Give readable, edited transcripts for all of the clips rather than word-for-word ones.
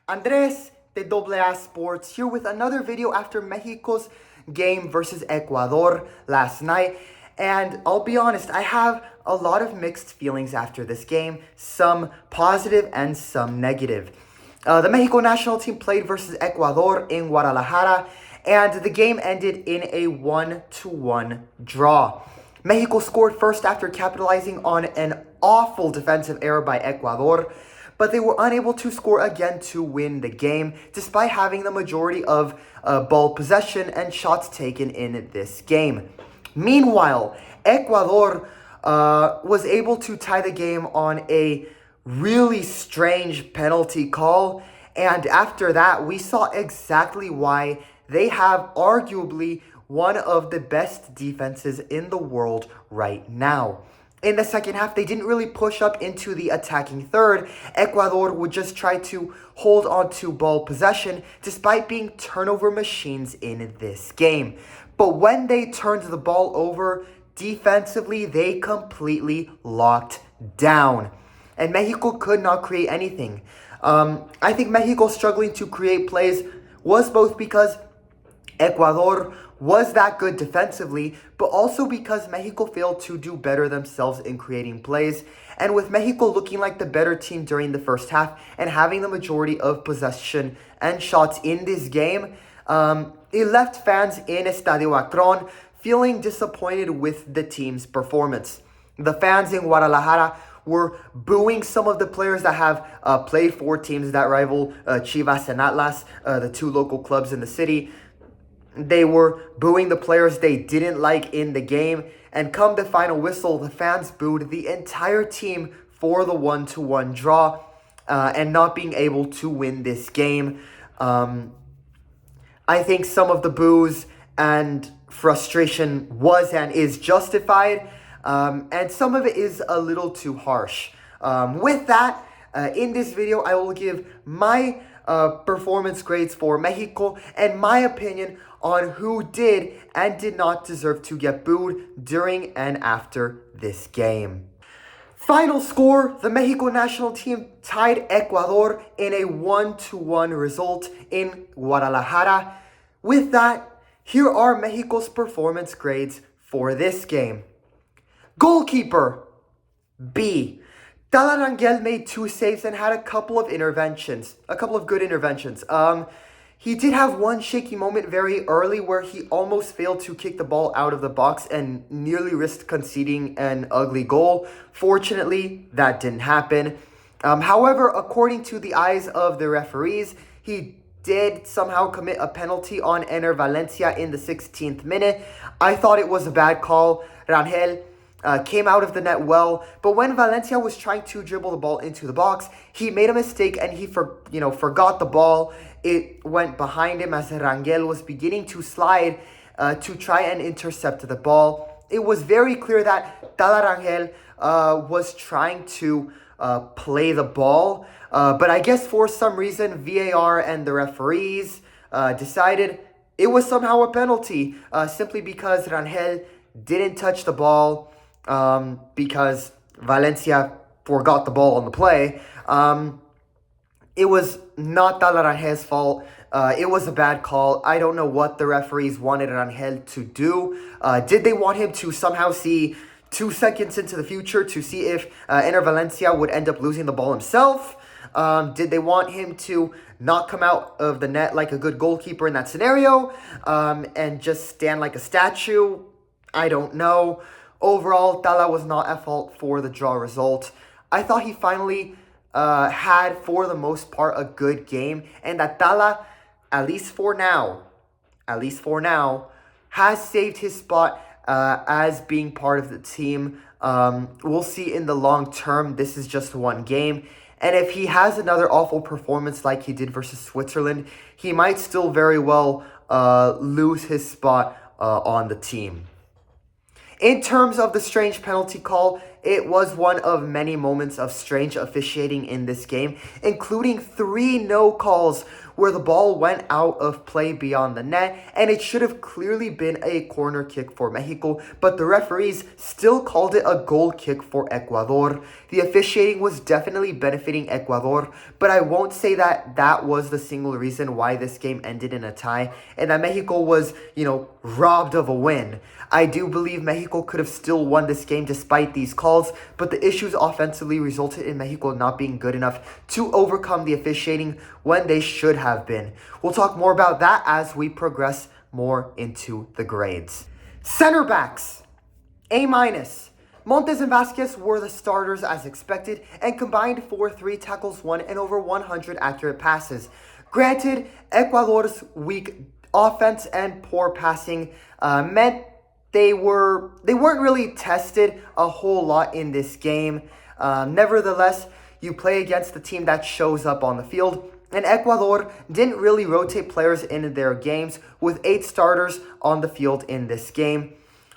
Andres de AA Sports here with another video after Mexico's game versus Ecuador last night. And I'll be honest, I have a lot of mixed feelings after this game, some positive and some negative. The Mexico national team played versus Ecuador in Guadalajara, and the game ended in a 1-1 draw. Mexico scored first after capitalizing on an awful defensive error by Ecuador, but they were unable to score again to win the game, despite having the majority of ball possession and shots taken in this game. Meanwhile, Ecuador was able to tie the game on a really strange penalty call, and after that, we saw exactly why they have arguably one of the best defenses in the world right now. In the second half, they didn't really push up into the attacking third. Ecuador would just try to hold on to ball possession despite being turnover machines in this game. But when they turned the ball over, defensively, they completely locked down. And Mexico could not create anything. I think Mexico struggling to create plays was both because Ecuador was that good defensively, but also because Mexico failed to do better themselves in creating plays. And with Mexico looking like the better team during the first half and having the majority of possession and shots in this game, it left fans in Estadio Akron feeling disappointed with the team's performance. The fans in Guadalajara were booing some of the players that have played for teams that rival Chivas and Atlas, the two local clubs in the city. They were booing the players they didn't like in the game. And come the final whistle, the fans booed the entire team for the 1-1 draw and not being able to win this game. I think some of the boos and frustration was and is justified. And some of it is a little too harsh. With that, in this video, I will give my performance grades for Mexico and my opinion on who did and did not deserve to get booed during and after this game. Final score, the Mexico national team tied Ecuador in a 1-1 result in Guadalajara. With that, here are Mexico's performance grades for this game. Goalkeeper, B. Tala Rangel made 2 saves and had a couple of good interventions. He did have one shaky moment very early where he almost failed to kick the ball out of the box and nearly risked conceding an ugly goal. Fortunately, that didn't happen. However, according to the eyes of the referees, he did somehow commit a penalty on Ener Valencia in the 16th minute. I thought it was a bad call. Rangel came out of the net well, but when Valencia was trying to dribble the ball into the box, he made a mistake and he forgot the ball. It went behind him as Rangel was beginning to slide to try and intercept the ball. It was very clear that Tala Rangel was trying to play the ball, but I guess for some reason VAR and the referees decided it was somehow a penalty simply because Rangel didn't touch the ball because Valencia forgot the ball on the play. It was not Tala Rangel's fault. It was a bad call. I don't know what the referees wanted Rangel to do. Did they want him to somehow see 2 seconds into the future to see if Ener Valencia would end up losing the ball himself? Did they want him to not come out of the net like a good goalkeeper in that scenario and just stand like a statue? I don't know. Overall, Tala was not at fault for the draw result. I thought he finally had, for the most part, a good game, and that Tala, at least for now, has saved his spot as being part of the team. We'll see in the long term. This is just one game, and if he has another awful performance like he did versus Switzerland, he might still very well lose his spot on the team. In terms of the strange penalty call, it was one of many moments of strange officiating in this game, including 3 no calls, where the ball went out of play beyond the net, and it should have clearly been a corner kick for Mexico, but the referees still called it a goal kick for Ecuador. The officiating was definitely benefiting Ecuador, but I won't say that that was the single reason why this game ended in a tie and that Mexico was, robbed of a win. I do believe Mexico could have still won this game despite these calls, but the issues offensively resulted in Mexico not being good enough to overcome the officiating when they should have been. We'll talk more about that as we progress more into the grades. Center backs, A-. Montes and Vasquez were the starters as expected and combined for 3 tackles won and over 100 accurate passes. Granted, Ecuador's weak offense and poor passing meant they weren't really tested a whole lot in this game. Nevertheless, you play against the team that shows up on the field, and Ecuador didn't really rotate players in their games with 8 starters on the field in this game.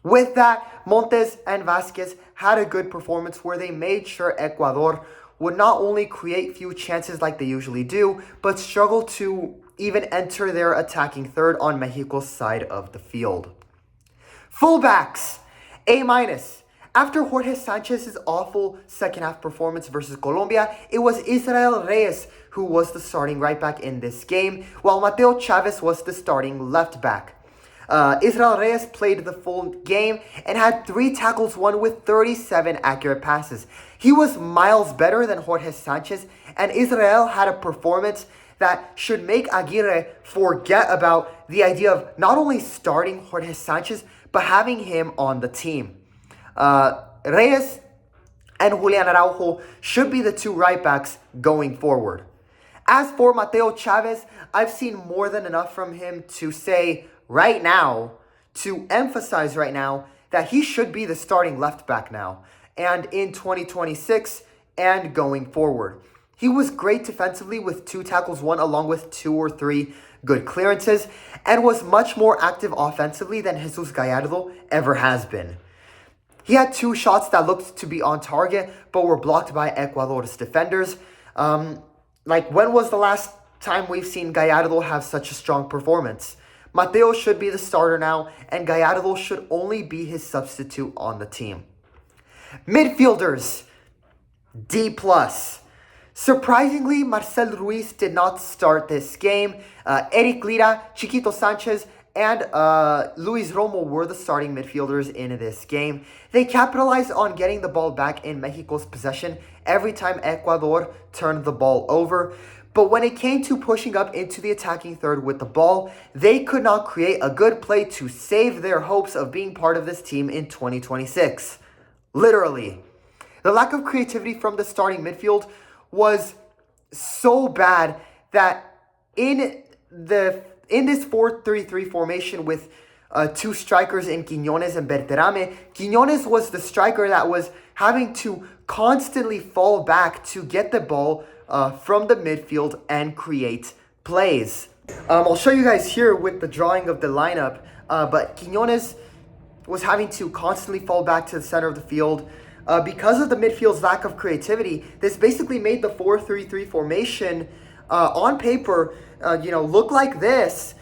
With that, Montes and Vasquez had a good performance where they made sure Ecuador would not only create few chances like they usually do, but struggle to even enter their attacking third on Mexico's side of the field. Fullbacks, A-. After Jorge Sanchez's awful second half performance versus Colombia, it was Israel Reyes who was the starting right back in this game, while Mateo Chavez was the starting left back. Israel Reyes played the full game and had 3 tackles won with 37 accurate passes. He was miles better than Jorge Sanchez, and Israel had a performance that should make Aguirre forget about the idea of not only starting Jorge Sanchez, but having him on the team. Reyes and Julian Araujo should be the 2 right backs going forward. As for Mateo Chavez, I've seen more than enough from him to say right now, to emphasize right now, that he should be the starting left back now, and in 2026 and going forward. He was great defensively with 2 tackles won along with 2 or 3 good clearances, and was much more active offensively than Jesus Gallardo ever has been. He had 2 shots that looked to be on target, but were blocked by Ecuador's defenders. When was the last time we've seen Gallardo have such a strong performance? Mateo should be the starter now, and Gallardo should only be his substitute on the team. Midfielders, D+. Surprisingly, Marcel Ruiz did not start this game. Eric Lira, Chiquito Sanchez, and Luis Romo were the starting midfielders in this game. They capitalized on getting the ball back in Mexico's possession every time Ecuador turned the ball over. But when it came to pushing up into the attacking third with the ball, they could not create a good play to save their hopes of being part of this team in 2026. Literally. The lack of creativity from the starting midfield was so bad that in this 4-3-3 formation with 2 strikers in Quiñones and Berterame, Quiñones was the striker that was having to constantly fall back to get the ball from the midfield and create plays. I'll show you guys here with the drawing of the lineup, but Quiñones was having to constantly fall back to the center of the field. Because of the midfield's lack of creativity, this basically made the 4-3-3 formation on paper, look like this,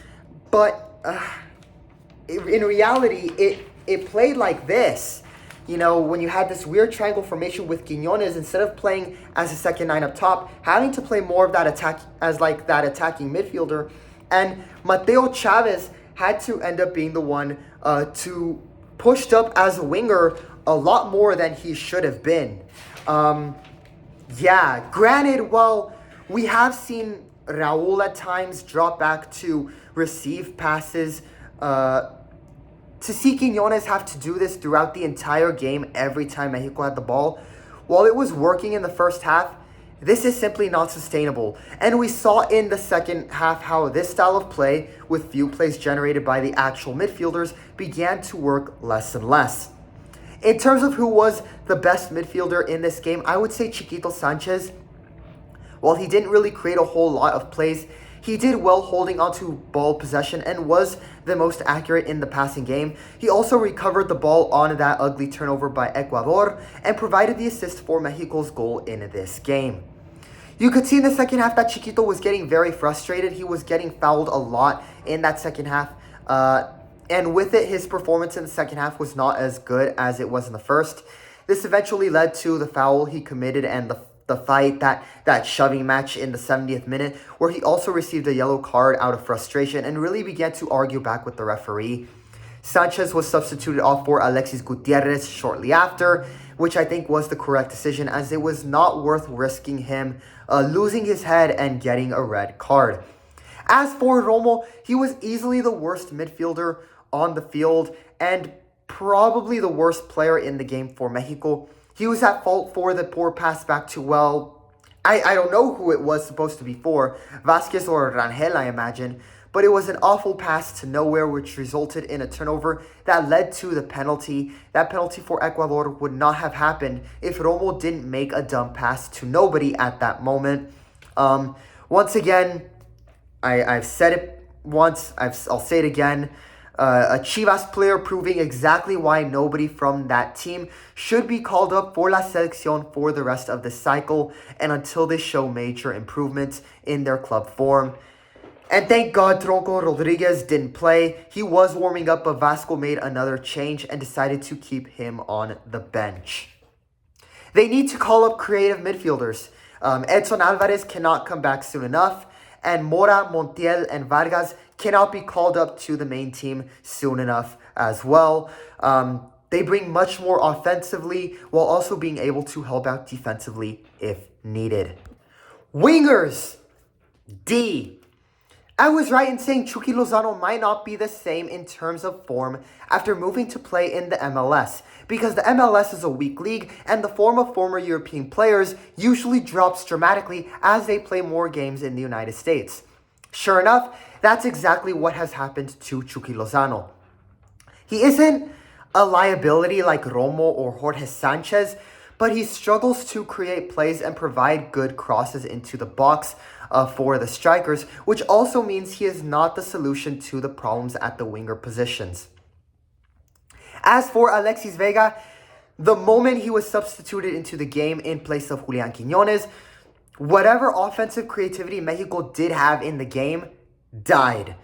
but in reality, it played like this. When you had this weird triangle formation with Quiñones, instead of playing as a second 9 up top, having to play more of that attack as that attacking midfielder, and Mateo Chavez had to end up being the one to pushed up as a winger a lot more than he should have been. Granted, while we have seen Raul at times drop back to receive passes, to see Quiñones have to do this throughout the entire game every time Mexico had the ball, while it was working in the first half, this is simply not sustainable. And we saw in the second half how this style of play, with few plays generated by the actual midfielders, began to work less and less. In terms of who was the best midfielder in this game, I would say Chiquito Sanchez. While he didn't really create a whole lot of plays, he did well holding onto ball possession and was the most accurate in the passing game. He also recovered the ball on that ugly turnover by Ecuador and provided the assist for Mexico's goal in this game. You could see in the second half that Chiquito was getting very frustrated. He was getting fouled a lot in that second half. And with it, his performance in the second half was not as good as it was in the first. This eventually led to the foul he committed and the fight, that shoving match in the 70th minute, where he also received a yellow card out of frustration and really began to argue back with the referee. Sanchez was substituted off for Alexis Gutierrez shortly after, which I think was the correct decision, as it was not worth risking him losing his head and getting a red card. As for Romo, he was easily the worst midfielder on the field and probably the worst player in the game for Mexico. He was at fault for the poor pass back to, well, I don't know who it was supposed to be for, Vasquez or Rangel, I imagine, but it was an awful pass to nowhere, which resulted in a turnover that led to the penalty. That penalty for Ecuador would not have happened if Romo didn't make a dumb pass to nobody at that moment. Once again, I've said it once, I'll say it again. A Chivas player proving exactly why nobody from that team should be called up for La Selección for the rest of the cycle and until they show major improvements in their club form. And thank God Tronco Rodriguez didn't play. He was warming up, but Vasco made another change and decided to keep him on the bench. They need to call up creative midfielders. Edson Alvarez cannot come back soon enough, and Mora, Montiel, and Vargas cannot be called up to the main team soon enough as well. They bring much more offensively while also being able to help out defensively if needed. Wingers, D. I was right in saying Chucky Lozano might not be the same in terms of form after moving to play in the MLS, because the MLS is a weak league and the form of former European players usually drops dramatically as they play more games in the United States. Sure enough, that's exactly what has happened to Chucky Lozano. He isn't a liability like Romo or Jorge Sanchez, but he struggles to create plays and provide good crosses into the box for the strikers, which also means he is not the solution to the problems at the winger positions. As for Alexis Vega, the moment he was substituted into the game in place of Julian Quiñones, whatever offensive creativity Mexico did have in the game died.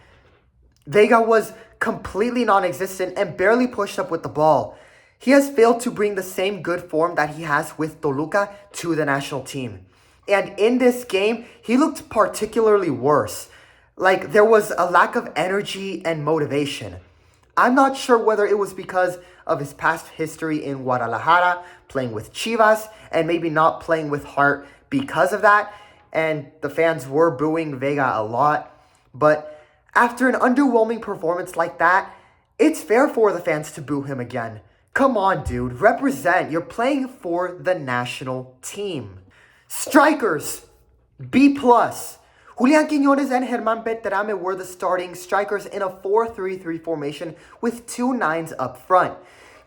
Vega was completely non-existent and barely pushed up with the ball. He has failed to bring the same good form that he has with Toluca to the national team. And in this game, he looked particularly worse. Like, there was a lack of energy and motivation. I'm not sure whether it was because of his past history in Guadalajara, playing with Chivas, and maybe not playing with heart because of that. And the fans were booing Vega a lot. But after an underwhelming performance like that, it's fair for the fans to boo him again. Come on, dude. Represent. You're playing for the national team. Strikers, B+. Julian Quiñones and Germán Berterame were the starting strikers in a 4-3-3 formation with 2 9s up front.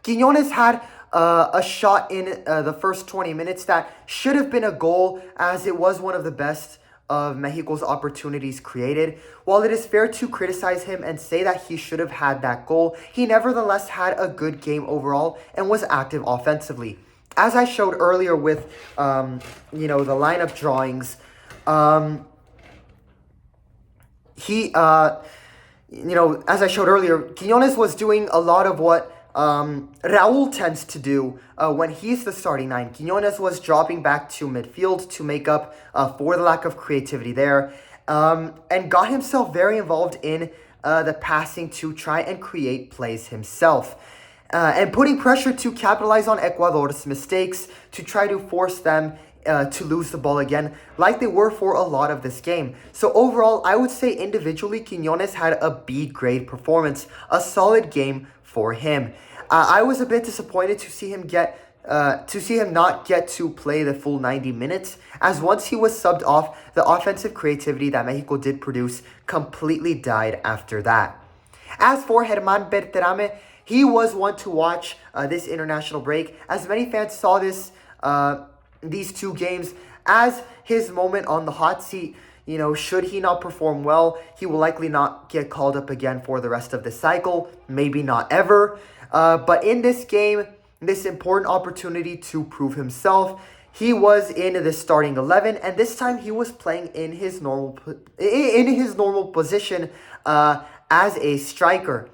Quiñones had a shot in the first 20 minutes that should have been a goal, as it was one of the best of Mexico's opportunities created. While it is fair to criticize him and say that he should have had that goal, he nevertheless had a good game overall and was active offensively. As I showed earlier with, the lineup drawings, as I showed earlier, Quiñones was doing a lot of what Raul tends to do when he's the starting 9. Quiñones was dropping back to midfield to make up for the lack of creativity there, and got himself very involved in the passing to try and create plays himself. And putting pressure to capitalize on Ecuador's mistakes to try to force them to lose the ball again, like they were for a lot of this game. So overall, I would say individually, Quiñones had a B grade performance, a solid game for him. I was a bit disappointed to see him not get to play the full 90 minutes, as once he was subbed off, the offensive creativity that Mexico did produce completely died after that. As for Germán Berterame, he was one to watch this international break, as many fans saw these 2 games as his moment on the hot seat. Should he not perform well, he will likely not get called up again for the rest of the cycle, maybe not ever. But in this game, this important opportunity to prove himself, he was in the starting 11, and this time he was playing in his normal position as a striker.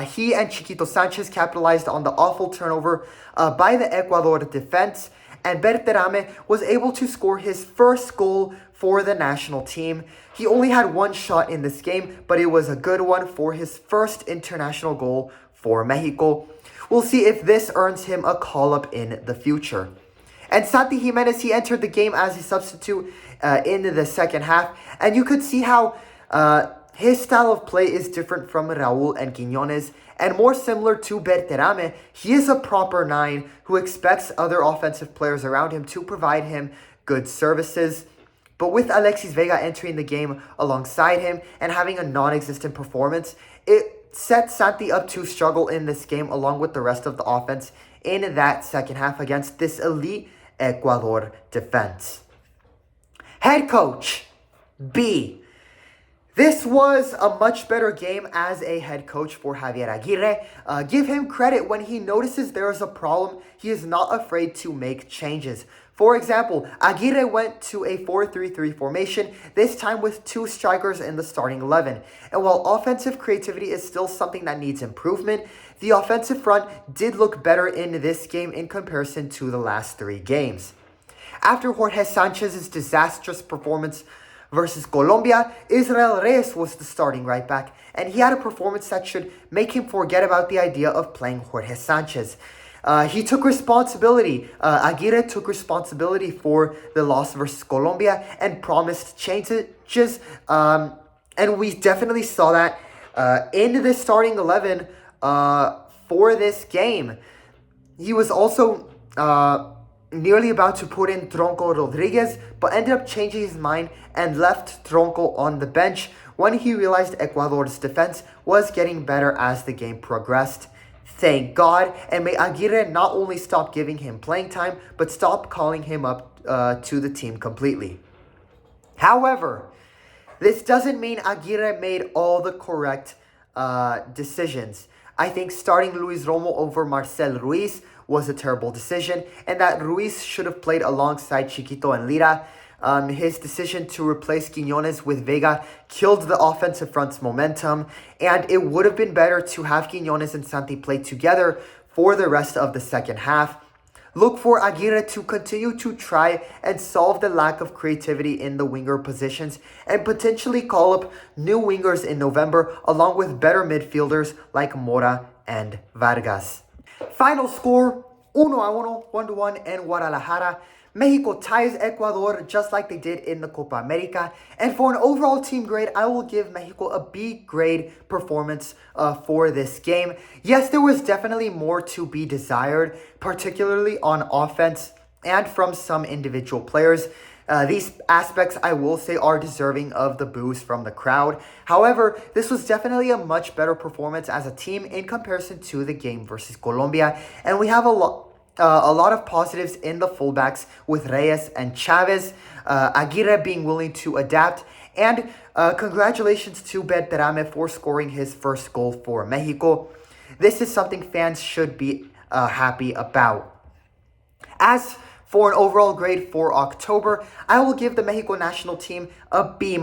He and Chiquito Sanchez capitalized on the awful turnover by the Ecuador defense, and Berterame was able to score his first goal for the national team. He only had one shot in this game, but it was a good one for his first international goal for Mexico. We'll see if this earns him a call-up in the future. And Santi Jimenez, he entered the game as a substitute in the second half, and you could see how his style of play is different from Raúl and Quiñones, and more similar to Berterame. He is a proper 9 who expects other offensive players around him to provide him good services. But with Alexis Vega entering the game alongside him and having a non-existent performance, it set Santi up to struggle in this game along with the rest of the offense in that second half against this elite Ecuador defense. Head coach, B. This was a much better game as a head coach for Javier Aguirre. Give him credit when he notices there is a problem. He is not afraid to make changes. For example, Aguirre went to a 4-3-3 formation, this time with 2 strikers in the starting 11. And while offensive creativity is still something that needs improvement, the offensive front did look better in this game in comparison to the last 3 games. After Jorge Sanchez's disastrous performance versus Colombia, Israel Reyes was the starting right back, and he had a performance that should make him forget about the idea of playing Jorge Sanchez. He took responsibility. Aguirre took responsibility for the loss versus Colombia and promised changes. And we definitely saw that in the starting 11 for this game. He was also nearly about to put in Tronco Rodriguez, but ended up changing his mind and left Tronco on the bench when he realized Ecuador's defense was getting better as the game progressed. Thank God, and may Aguirre not only stop giving him playing time, but stop calling him up to the team completely. However, this doesn't mean Aguirre made all the correct decisions. I think starting Luis Romo over Marcel Ruiz was a terrible decision, and that Ruiz should have played alongside Chiquito and Lira. His decision to replace Quiñones with Vega killed the offensive front's momentum, and it would have been better to have Quiñones and Santi play together for the rest of the second half. Look for Aguirre to continue to try and solve the lack of creativity in the winger positions and potentially call up new wingers in November along with better midfielders like Mora and Vargas. Final score, 1-1, 1-1 in Guadalajara. Mexico ties Ecuador just like they did in the Copa America. And for an overall team grade, I will give Mexico a B grade performance for this game. Yes, there was definitely more to be desired, particularly on offense and from some individual players. These aspects, I will say, are deserving of the boos from the crowd. However, this was definitely a much better performance as a team in comparison to the game versus Colombia. And we have a lot of positives in the fullbacks with Reyes and Chavez, Aguirre being willing to adapt, and congratulations to Berterame for scoring his first goal for Mexico. This is something fans should be happy about. As for an overall grade for October, I will give the Mexico national team a B-.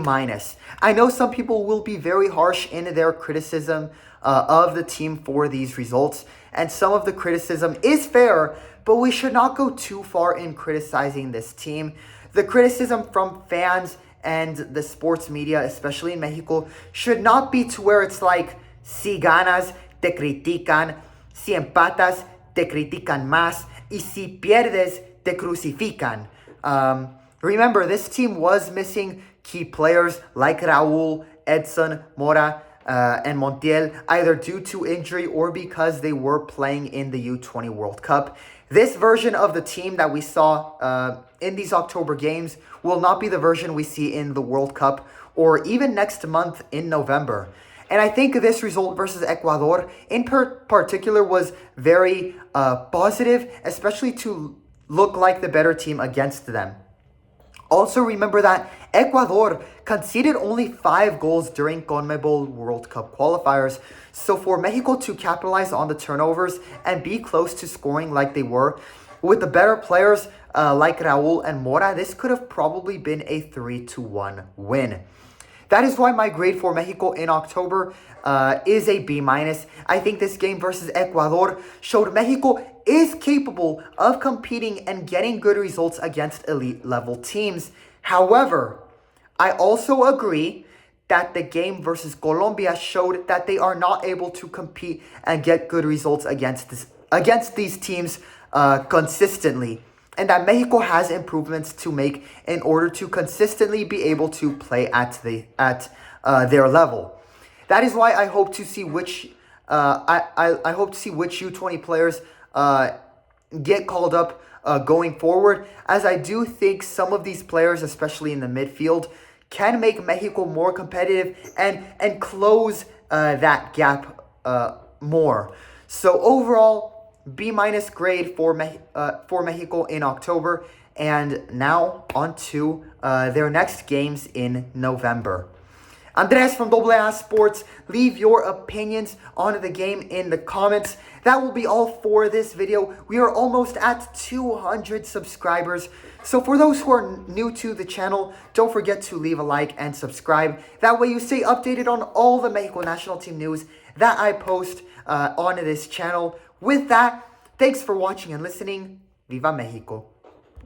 I know some people will be very harsh in their criticism of the team for these results, and some of the criticism is fair, but we should not go too far in criticizing this team. The criticism from fans and the sports media, especially in Mexico, should not be to where it's like, si ganas, te critican, si empatas, te critican más, y si pierdes, te crucifican. Remember, this team was missing key players like Raúl, Edson, Mora, and Montiel, either due to injury or because they were playing in the U20 World Cup. This version of the team that we saw in these October games will not be the version we see in the World Cup or even next month in November. And I think this result versus Ecuador in particular was very positive, especially to look like the better team against them. Also remember that Ecuador conceded only 5 goals during CONMEBOL World Cup qualifiers. So for Mexico to capitalize on the turnovers and be close to scoring like they were, with the better players, like Raul and Mora, this could have probably been a 3-1 win. That is why my grade for Mexico in October is a B-. I think this game versus Ecuador showed Mexico is capable of competing and getting good results against elite level teams. However, I also agree that the game versus Colombia showed that they are not able to compete and get good results against these teams consistently. And that Mexico has improvements to make in order to consistently be able to play at their level. That is why I hope to see which I hope to see which U20 players get called up going forward, as I do think some of these players, especially in the midfield, can make Mexico more competitive and close that gap more. So overall, B- grade for Mexico in October, and now on to their next games in November. Andres from AA Sports, leave your opinions on the game in the comments. That will be all for this video. We are almost at 200 subscribers. So for those who are new to the channel, don't forget to leave a like and subscribe. That way you stay updated on all the Mexico national team news that I post on this channel. With that, thanks for watching and listening. Viva Mexico!